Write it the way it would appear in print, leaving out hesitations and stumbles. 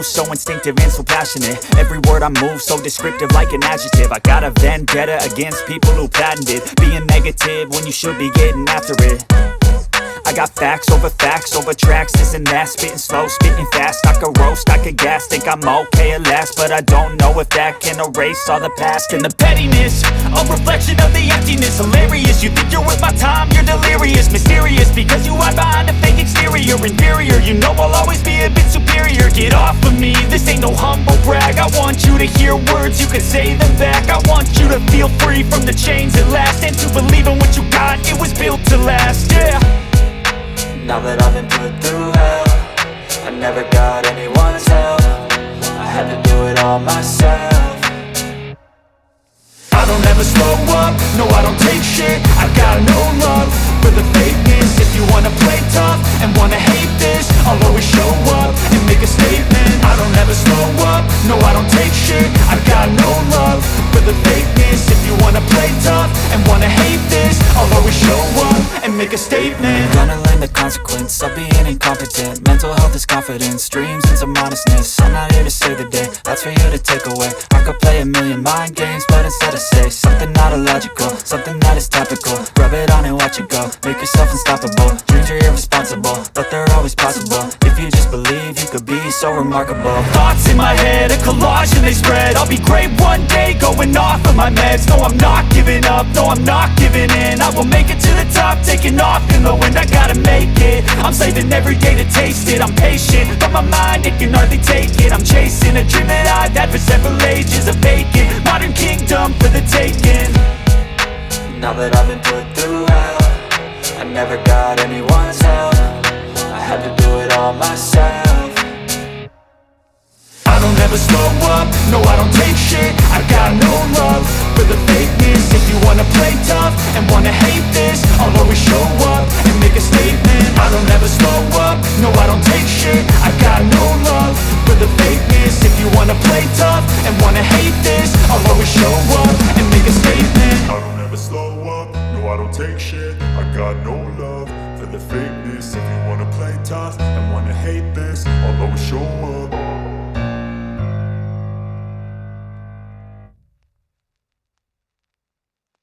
move, so instinctive and so passionate. Every word I move, so descriptive like an adjective. I got a vendetta against people who patented being negative when you should be getting after it. I got facts over tracks, this and that. Spitting slow, spitting fast, I could roast, I could gas. Think I'm okay at last, but I don't know if that can erase all the past. And the pettiness, a reflection of the emptiness. Hilarious, you think you're worth my time, you're delirious. Mysterious, because you hide behind a fake exterior. Inferior, you know I'll always be a bit superior. Get off of me, this ain't no humble brag. I want you to hear words, you can say them back. I want you to feel free from the chains at last, and to believe in what you got, it was built to last, yeah. Now that I've been put through hell, I never got anyone's help. I had to do it all myself. I don't ever slow up, no I don't take shit. I got no love for the fakeness. If you wanna play tough and wanna hate this, I'll always show up and make a statement. I don't ever slow up, no I don't take shit. I got no love for the fakeness. If you wanna play tough and wanna hate this, I'll always show up and make a statement. Gonna learn the consequence of being incompetent. Mental health is confidence, dreams and some honestness. I'm not here to save the day, that's for you to take away. I could play a million mind games, but instead I say something not illogical, something that is topical. Rub it on and watch it go, make yourself unstoppable. Dreams are irresponsible, but they're always possible. If you just believe, you could be so remarkable. Thoughts in my head, a collage and they spread. I'll be great one day, going off of my meds. No, I'm not giving up, no, I'm not giving in. I will make it to the top, taking off in the wind. I gotta make it, I'm saving every day to taste it. I'm patient, but my mind, it can hardly take it. I'm chasing a dream that I've had for several ages. A vacant, modern kingdom for the taking. Now that I've been put through hell, I never got anyone's help. I had to do it all myself. I don't ever slow up, no I don't take shit. I got no love for the fakeness. If you wanna play tough and wanna hate this, I'll always show up and make a statement. I don't ever slow up, no I don't take shit. I got no love for the fakeness. If you wanna play tough and wanna hate this, I'll always show up and make a statement. I don't ever slow up, no I don't take shit. I got no love for the fakeness. If you wanna play tough and wanna hate this, I'll always show up.